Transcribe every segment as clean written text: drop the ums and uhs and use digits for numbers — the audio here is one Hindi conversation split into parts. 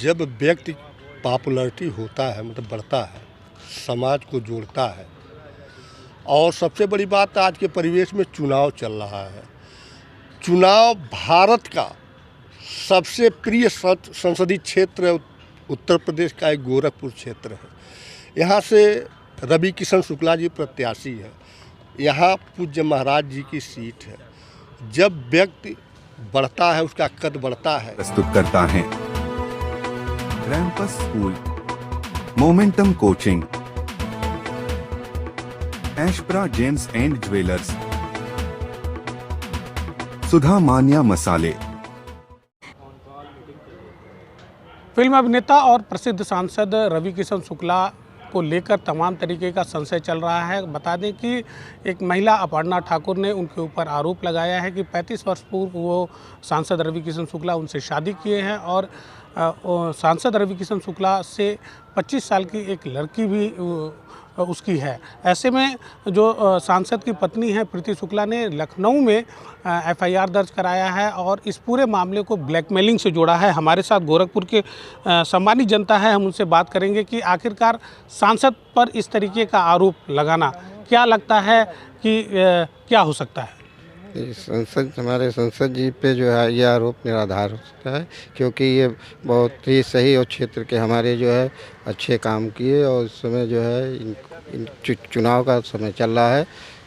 जब व्यक्ति पॉपुलैरिटी होता है मतलब बढ़ता है, समाज को जोड़ता है। और सबसे बड़ी बात आज के परिवेश में चुनाव चल रहा है। चुनाव भारत का सबसे प्रिय संसदीय क्षेत्र उत्तर प्रदेश का एक गोरखपुर क्षेत्र है। यहाँ से रवि किशन शुक्ला जी प्रत्याशी है। यहाँ पूज्य महाराज जी की सीट है। जब व्यक्ति बढ़ता है, उसका कद बढ़ता है। प्रस्तुत करता है Rampus school, momentum coaching, Ashpra gems and jewellers, Sudha Manya मसाले। फिल्म अभिनेता और प्रसिद्ध सांसद रवि किशन शुक्ला को लेकर तमाम तरीके का संशय चल रहा है। बता दें कि एक महिला अपर्णा ठाकुर ने उनके ऊपर आरोप लगाया है कि 35 वर्ष पूर्व वो सांसद रवि किशन शुक्ला उनसे शादी किए हैं और सांसद रवि किशन शुक्ला से 25 साल की एक लड़की भी उसकी है। ऐसे में जो सांसद की पत्नी है प्रीति शुक्ला ने लखनऊ में एफआईआर दर्ज कराया है और इस पूरे मामले को ब्लैकमेलिंग से जोड़ा है। हमारे साथ गोरखपुर के सम्मानित जनता है, हम उनसे बात करेंगे कि आखिरकार सांसद पर इस तरीके का आरोप लगाना क्या लगता है कि क्या हो सकता है। हमारे संसद जी पे जो है ये आरोप निराधार हो सकता है, क्योंकि ये बहुत ही सही और क्षेत्र के हमारे जो है अच्छे काम किए और इस समय जो है चुनाव का समय चल रहा है,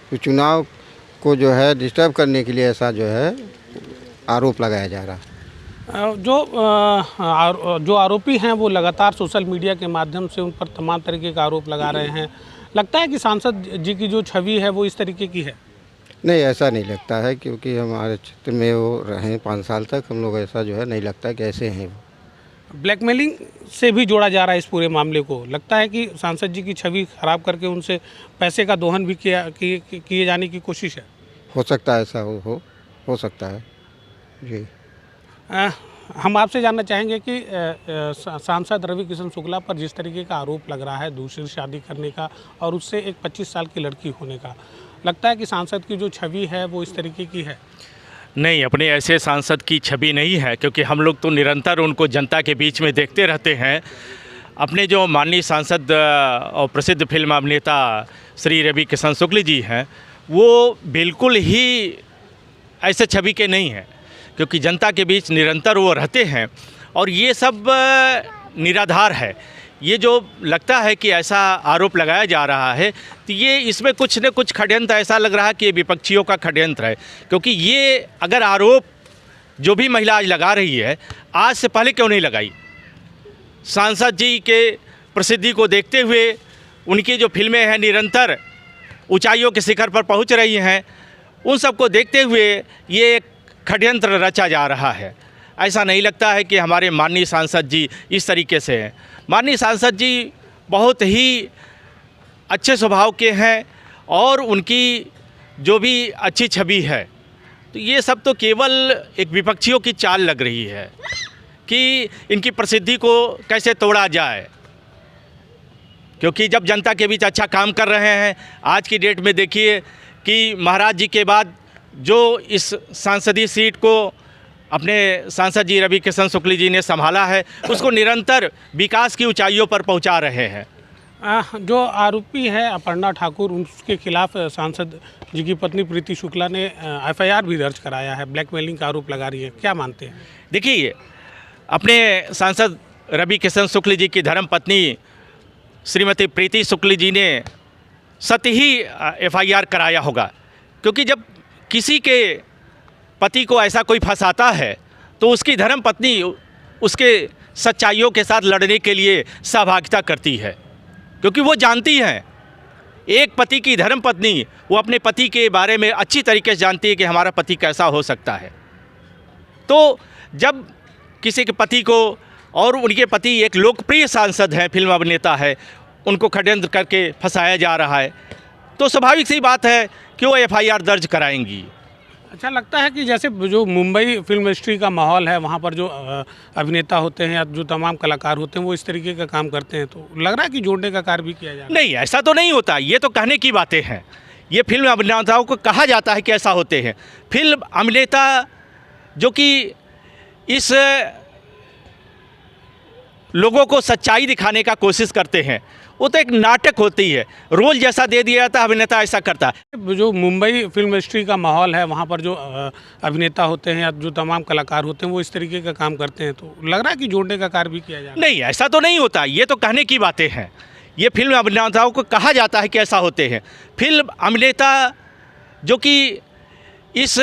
तो चुनाव को जो है डिस्टर्ब करने के लिए ऐसा जो है आरोप लगाया जा रहा है। जो आरोपी हैं वो लगातार सोशल मीडिया के माध्यम से उन पर तमाम तरीके का आरोप लगा रहे हैं। लगता है कि सांसद जी की जो छवि है वो इस तरीके की है। नहीं, ऐसा नहीं लगता है, क्योंकि हमारे क्षेत्र में वो रहे 5 साल तक, हम लोग ऐसा जो है नहीं लगता कि ऐसे हैं वो। ब्लैकमेलिंग से भी जोड़ा जा रहा है इस पूरे मामले को। लगता है कि सांसद जी की छवि खराब करके उनसे पैसे का दोहन भी किए जाने की कोशिश है। हो सकता है ऐसा हो सकता है जी। हम आपसे जानना चाहेंगे कि सांसद रवि किशन शुक्ला पर जिस तरीके का आरोप लग रहा है दूसरी शादी करने का और उससे एक 25 साल की लड़की होने का, लगता है कि सांसद की जो छवि है वो इस तरीके की है। नहीं, अपने ऐसे सांसद की छवि नहीं है, क्योंकि हम लोग तो निरंतर उनको जनता के बीच में देखते रहते हैं। अपने जो माननीय सांसद और प्रसिद्ध फिल्म अभिनेता श्री रवि किशन शुक्ल जी हैं, वो बिल्कुल ही ऐसे छवि के नहीं हैं, क्योंकि जनता के बीच निरंतर वो रहते हैं और ये सब निराधार है। ये जो लगता है कि ऐसा आरोप लगाया जा रहा है, तो ये इसमें कुछ न कुछ षड्यंत्र ऐसा लग रहा है कि ये विपक्षियों का षड्यंत्र है, क्योंकि ये अगर आरोप जो भी महिला आज लगा रही है, आज से पहले क्यों नहीं लगाई। सांसद जी के प्रसिद्धि को देखते हुए उनकी जो फिल्में हैं निरंतर ऊंचाइयों के शिखर पर पहुंच रही हैं, उन सबको देखते हुए ये एक षड्यंत्र रचा जा रहा है। ऐसा नहीं लगता है कि हमारे माननीय सांसद जी इस तरीके से हैं। माननीय सांसद जी बहुत ही अच्छे स्वभाव के हैं और उनकी जो भी अच्छी छवि है, तो ये सब तो केवल एक विपक्षियों की चाल लग रही है कि इनकी प्रसिद्धि को कैसे तोड़ा जाए, क्योंकि जब जनता के बीच अच्छा काम कर रहे हैं। आज की डेट में देखिए कि महाराज जी के बाद जो इस सांसदीय सीट को अपने सांसद जी रवि किशन शुक्ल जी ने संभाला है, उसको निरंतर विकास की ऊंचाइयों पर पहुंचा रहे हैं। जो आरोपी है अपर्णा ठाकुर, उसके खिलाफ सांसद जी की पत्नी प्रीति शुक्ला ने एफआईआर भी दर्ज कराया है, ब्लैकमेलिंग का आरोप लगा रही है। क्या मानते हैं? देखिए, अपने सांसद रवि किशन शुक्ल जी की धर्मपत्नी श्रीमती प्रीति शुक्ल जी ने सत्य ही एफआईआर कराया होगा, क्योंकि जब किसी के पति को ऐसा कोई फंसाता है तो उसकी धर्मपत्नी उसके सच्चाइयों के साथ लड़ने के लिए सहभागिता करती है, क्योंकि वो जानती हैं, एक पति की धर्मपत्नी वो अपने पति के बारे में अच्छी तरीके से जानती है कि हमारा पति कैसा हो सकता है। तो जब किसी के पति को, और उनके पति एक लोकप्रिय सांसद हैं, फिल्म अभिनेता है, उनको षड्यंत्र करके फंसाया जा रहा है, तो स्वाभाविक सी बात है कि वो एफआईआर दर्ज कराएंगी। अच्छा लगता है कि जैसे जो मुंबई फिल्म इंडस्ट्री का माहौल है, वहाँ पर जो अभिनेता होते हैं या जो तमाम कलाकार होते हैं वो इस तरीके का काम करते हैं, तो लग रहा है कि जोड़ने का कार्य भी किया जा रहा है। नहीं, ऐसा तो नहीं होता, ये तो कहने की बातें हैं। ये फिल्म अभिनेताओं को कहा जाता है कि ऐसा होते हैं। फिल्म अभिनेता जो कि इस लोगों को सच्चाई दिखाने का कोशिश करते हैं। वो तो एक नाटक होती है, रोल जैसा दे दिया जाता है, अभिनेता ऐसा करता है। जो मुंबई फिल्म इंडस्ट्री का माहौल है, वहाँ पर जो अभिनेता होते हैं या जो तमाम कलाकार होते हैं वो इस तरीके का काम करते हैं, तो लग रहा है कि जोड़ने का कार्य भी किया जा रहा है। नहीं, ऐसा तो नहीं होता, ये तो कहने की बातें हैं। ये फिल्म अभिनेताओं को कहा जाता है कि ऐसा होते हैं। फिल्म अभिनेता जो कि इस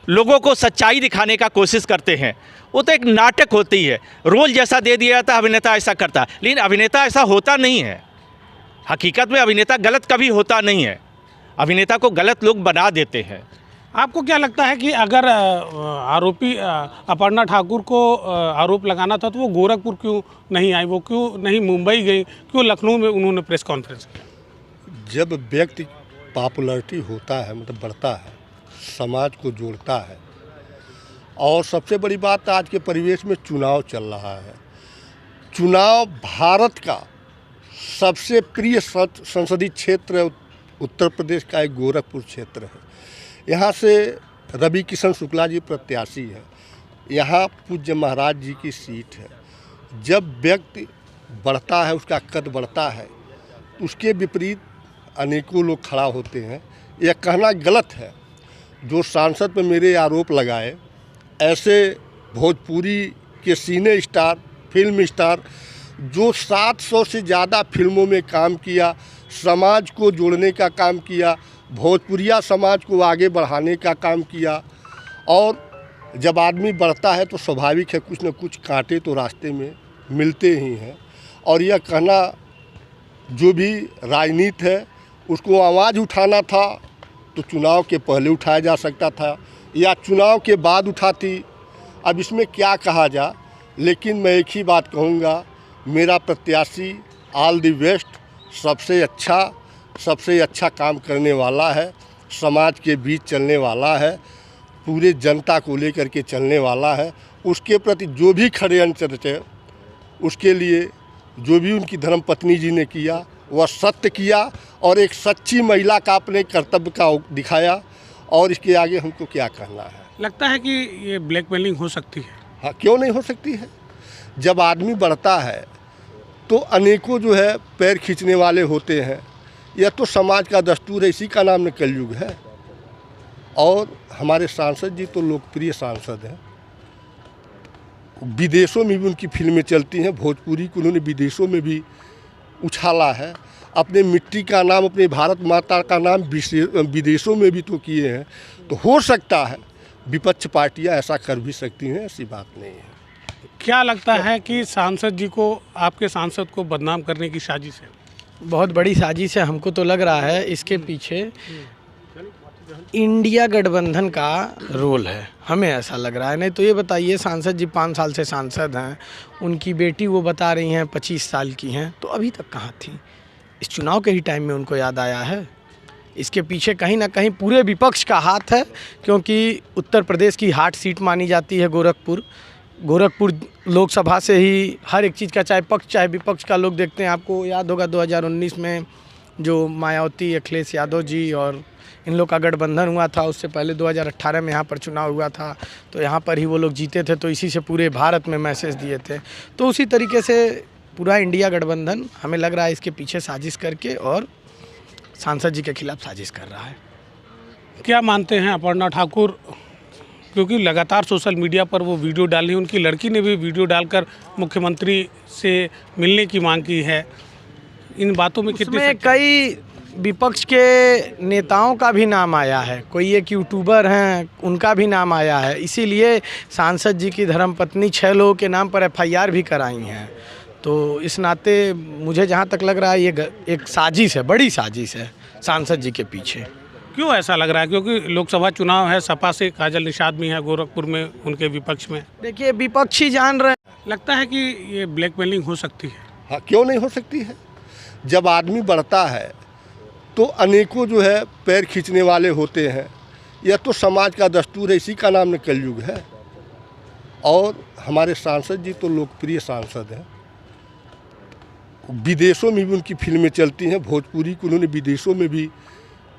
लोगों को सच्चाई दिखाने का कोशिश करते हैं, वो तो एक नाटक होती है, रोल जैसा दे दिया जाता है, अभिनेता ऐसा करता है। लेकिन अभिनेता ऐसा होता नहीं है। हकीकत में अभिनेता गलत कभी होता नहीं है, अभिनेता को गलत लोग बना देते हैं। आपको क्या लगता है कि अगर आरोपी अपर्णा ठाकुर को आरोप लगाना था तो वो गोरखपुर क्यों नहीं आई, वो क्यों नहीं मुंबई गई, क्यों लखनऊ में उन्होंने प्रेस कॉन्फ्रेंस किया? जब व्यक्ति पॉपुलैरिटी होता है, मतलब बढ़ता है, समाज को जोड़ता है, और सबसे बड़ी बात आज के परिवेश में चुनाव चल रहा है। चुनाव भारत का सबसे प्रिय संसदीय क्षेत्र उत्तर प्रदेश का एक गोरखपुर क्षेत्र है। यहाँ से रवि किशन शुक्ला जी प्रत्याशी है, यहाँ पूज्य महाराज जी की सीट है। जब व्यक्ति बढ़ता है, उसका कद बढ़ता है, उसके विपरीत अनेकों लोग खड़ा होते हैं। यह कहना गलत है। जो सांसद पर मेरे आरोप लगाए, ऐसे भोजपुरी के सिने स्टार, फिल्म स्टार जो 700 से ज़्यादा फिल्मों में काम किया, समाज को जोड़ने का काम किया, भोजपुरिया समाज को आगे बढ़ाने का काम किया। और जब आदमी बढ़ता है तो स्वाभाविक है कुछ न कुछ कांटे तो रास्ते में मिलते ही हैं। और यह कहना जो भी राजनीति है उसको आवाज़ उठाना था तो चुनाव के पहले उठाया जा सकता था या चुनाव के बाद उठाती। अब इसमें क्या कहा जा, लेकिन मैं एक ही बात कहूँगा, मेरा प्रत्याशी ऑल द बेस्ट, सबसे अच्छा काम करने वाला है, समाज के बीच चलने वाला है, पूरे जनता को लेकर के चलने वाला है। उसके प्रति जो भी षड्यंत्र है, उसके लिए जो भी उनकी धर्मपत्नी जी ने किया वह सत्य किया और एक सच्ची महिला का अपने कर्तव्य का दिखाया। और इसके आगे हमको क्या कहना है। लगता है कि ये ब्लैकमेलिंग हो सकती है? हाँ, क्यों नहीं हो सकती है। जब आदमी बढ़ता है तो अनेकों जो है पैर खींचने वाले होते हैं। यह तो समाज का दस्तूर है, इसी का नाम न कलयुग है। और हमारे सांसद जी तो लोकप्रिय सांसद हैं, विदेशों में भी उनकी फिल्में चलती हैं। भोजपुरी को उन्होंने विदेशों में भी उछाला है, अपने मिट्टी का नाम, अपने भारत माता का नाम विदेशों में भी तो किए हैं। तो हो सकता है विपक्ष पार्टियां ऐसा कर भी सकती हैं, ऐसी बात नहीं है। क्या लगता है कि सांसद जी को, आपके सांसद को बदनाम करने की साजिश है? बहुत बड़ी साजिश है। हमको तो लग रहा है इसके पीछे इंडिया गठबंधन का रोल है, हमें ऐसा लग रहा है। नहीं तो ये बताइए, सांसद जी 5 साल से सांसद हैं, उनकी बेटी वो बता रही हैं 25 साल की हैं, तो अभी तक कहाँ थी? इस चुनाव के ही टाइम में उनको याद आया है। इसके पीछे कहीं ना कहीं पूरे विपक्ष का हाथ है, क्योंकि उत्तर प्रदेश की हार्ट सीट मानी जाती है गोरखपुर लोकसभा से ही हर एक चीज़ का, चाहे पक्ष चाहे विपक्ष का लोग देखते हैं। आपको याद होगा 2019 में जो मायावती, अखिलेश यादव जी और इन लोग का गठबंधन हुआ था, उससे पहले 2018 में यहाँ पर चुनाव हुआ था, तो यहाँ पर ही वो लोग जीते थे, तो इसी से पूरे भारत में मैसेज दिए थे। तो उसी तरीके से पूरा इंडिया गठबंधन हमें लग रहा है इसके पीछे साजिश करके और सांसद जी के खिलाफ साजिश कर रहा है। क्या मानते हैं अपर्णा ठाकुर, क्योंकि लगातार सोशल मीडिया पर वो वीडियो डाली, उनकी लड़की ने भी वीडियो डालकर मुख्यमंत्री से मिलने की मांग की है, इन बातों में कितने उसमें कई विपक्ष के नेताओं का भी नाम आया है, कोई एक यूट्यूबर हैं उनका भी नाम आया है, इसीलिए सांसद जी की धर्मपत्नी 6 लोगों के नाम पर FIR भी कराई हैं। तो इस नाते मुझे जहाँ तक लग रहा है ये एक साजिश है, बड़ी साजिश है सांसद जी के पीछे। क्यों ऐसा लग रहा है? क्योंकि लोकसभा चुनाव है, सपा से काजल निषाद भी है गोरखपुर में, उनके विपक्ष में। देखिए, विपक्ष ही जान रहे हैं। लगता है कि ये ब्लैकमेलिंग हो सकती है? हाँ, क्यों नहीं हो सकती है। जब आदमी बढ़ता है तो अनेकों जो है पैर खींचने वाले होते हैं। यह तो समाज का दस्तूर है, इसी का नाम न कलयुग है। और हमारे सांसद जी तो लोकप्रिय सांसद हैं, विदेशों में भी उनकी फिल्में चलती हैं। भोजपुरी को उन्होंने विदेशों में भी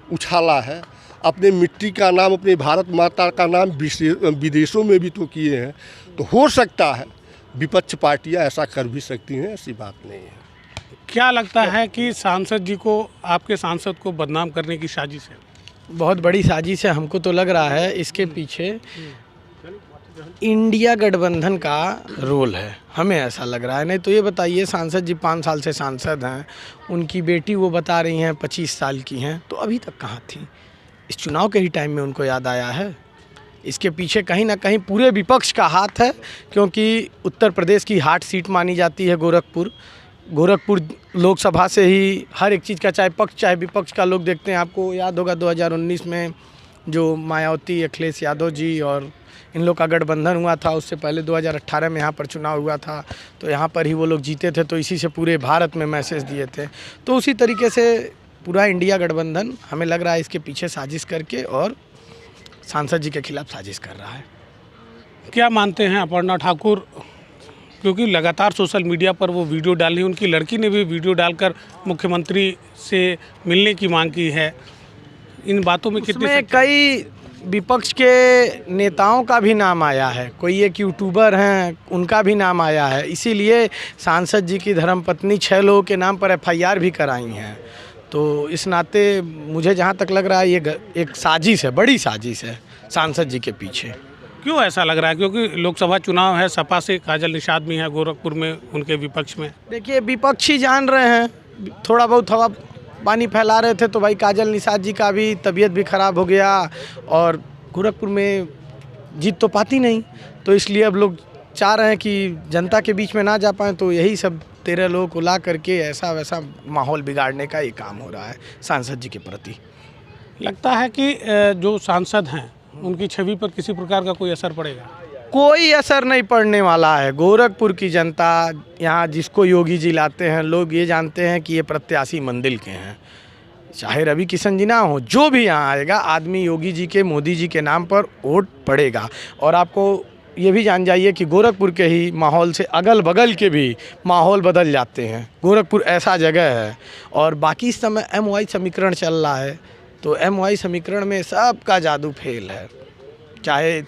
उछाला है, अपने मिट्टी का नाम, अपने भारत माता का नाम विदेशों में भी तो किए हैं। तो हो सकता है विपक्ष पार्टियां ऐसा कर भी सकती हैं, ऐसी बात नहीं है। क्या लगता है कि सांसद जी को, आपके सांसद को बदनाम करने की साजिश है? बहुत बड़ी साजिश है। हमको तो लग रहा है इसके पीछे इंडिया गठबंधन का रोल है, हमें ऐसा लग रहा है। नहीं तो ये बताइए, सांसद जी 5 साल से सांसद हैं, उनकी बेटी वो बता रही हैं 25 साल की हैं, तो अभी तक कहाँ थी? इस चुनाव के ही टाइम में उनको याद आया है। इसके पीछे कहीं ना कहीं पूरे विपक्ष का हाथ है, क्योंकि उत्तर प्रदेश की हार्ट सीट मानी जाती है गोरखपुर लोकसभा से ही हर एक चीज़ का, चाहे पक्ष चाहे विपक्ष का, लोग देखते हैं। आपको याद होगा 2019 में जो मायावती, अखिलेश यादव जी और इन लोग का गठबंधन हुआ था, उससे पहले 2018 में यहाँ पर चुनाव हुआ था, तो यहाँ पर ही वो लोग जीते थे, तो इसी से पूरे भारत में मैसेज दिए थे। तो उसी तरीके से पूरा इंडिया गठबंधन, हमें लग रहा है इसके पीछे साजिश करके और सांसद जी के खिलाफ साजिश कर रहा है। क्या मानते हैं अपर्णा ठाकुर, क्योंकि लगातार सोशल मीडिया पर वो वीडियो डाली, उनकी लड़की ने भी वीडियो डालकर मुख्यमंत्री से मिलने की मांग की है, इन बातों में कितने उसमें कई विपक्ष के नेताओं का भी नाम आया है, कोई एक यूट्यूबर हैं उनका भी नाम आया है, इसीलिए सांसद जी की धर्मपत्नी 6 लोगों के नाम पर FIR भी कराई हैं। तो इस नाते मुझे जहाँ तक लग रहा है ये एक साजिश है, बड़ी साजिश है सांसद जी के पीछे। क्यों ऐसा लग रहा है? क्योंकि लोकसभा चुनाव है, सपा से काजल निषाद भी है गोरखपुर में, उनके विपक्ष में। देखिए, विपक्षी जान रहे हैं, थोड़ा बहुत हवा पानी फैला रहे थे, तो भाई काजल निषाद जी का भी तबीयत भी ख़राब हो गया और गोरखपुर में जीत तो पाती नहीं, तो इसलिए अब लोग चाह रहे हैं कि जनता के बीच में ना जा पाएँ, तो यही सब 13 लोगों को ला करके ऐसा वैसा माहौल बिगाड़ने का ये काम हो रहा है सांसद जी के प्रति। लगता है कि जो सांसद हैं उनकी छवि पर किसी प्रकार का कोई असर पड़ेगा? कोई असर नहीं पड़ने वाला है। गोरखपुर की जनता, यहाँ जिसको योगी जी लाते हैं, लोग ये जानते हैं कि ये प्रत्याशी मंदिर के हैं, चाहे रवि किशन जी ना हो, जो भी यहाँ आएगा आदमी योगी जी के, मोदी जी के नाम पर वोट पड़ेगा। और आपको ये भी जान जाइए कि गोरखपुर के ही माहौल से अगल बगल के भी माहौल बदल जाते हैं। गोरखपुर ऐसा जगह है। और बाकी इस समय MY समीकरण चल रहा है, तो MY समीकरण में सबका जादू फेल है, चाहे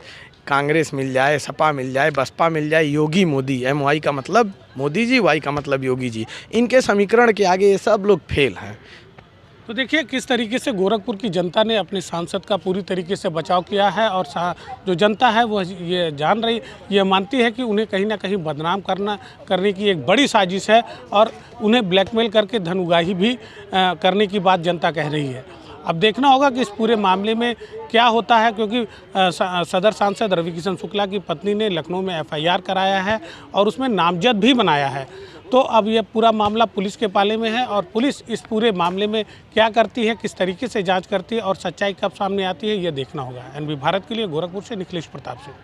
कांग्रेस मिल जाए, सपा मिल जाए, बसपा मिल जाए, योगी मोदी, MY का मतलब मोदी जी, Y का मतलब योगी जी, इनके समीकरण के आगे ये सब लोग फेल हैं। तो देखिए किस तरीके से गोरखपुर की जनता ने अपने सांसद का पूरी तरीके से बचाव किया है, और जो जनता है वो ये जान रही, ये मानती है कि उन्हें कहीं ना कहीं बदनाम करने की एक बड़ी साजिश है, और उन्हें ब्लैकमेल करके धन उगाही भी करने की बात जनता कह रही है। अब देखना होगा कि इस पूरे मामले में क्या होता है, क्योंकि सदर सांसद रवि किशन शुक्ला की पत्नी ने लखनऊ में FIR कराया है और उसमें नामजद भी बनाया है। तो अब ये पूरा मामला पुलिस के पाले में है, और पुलिस इस पूरे मामले में क्या करती है, किस तरीके से जांच करती है और सच्चाई कब सामने आती है, ये देखना होगा। NB भारत के लिए गोरखपुर से निखिलेश प्रताप सिंह।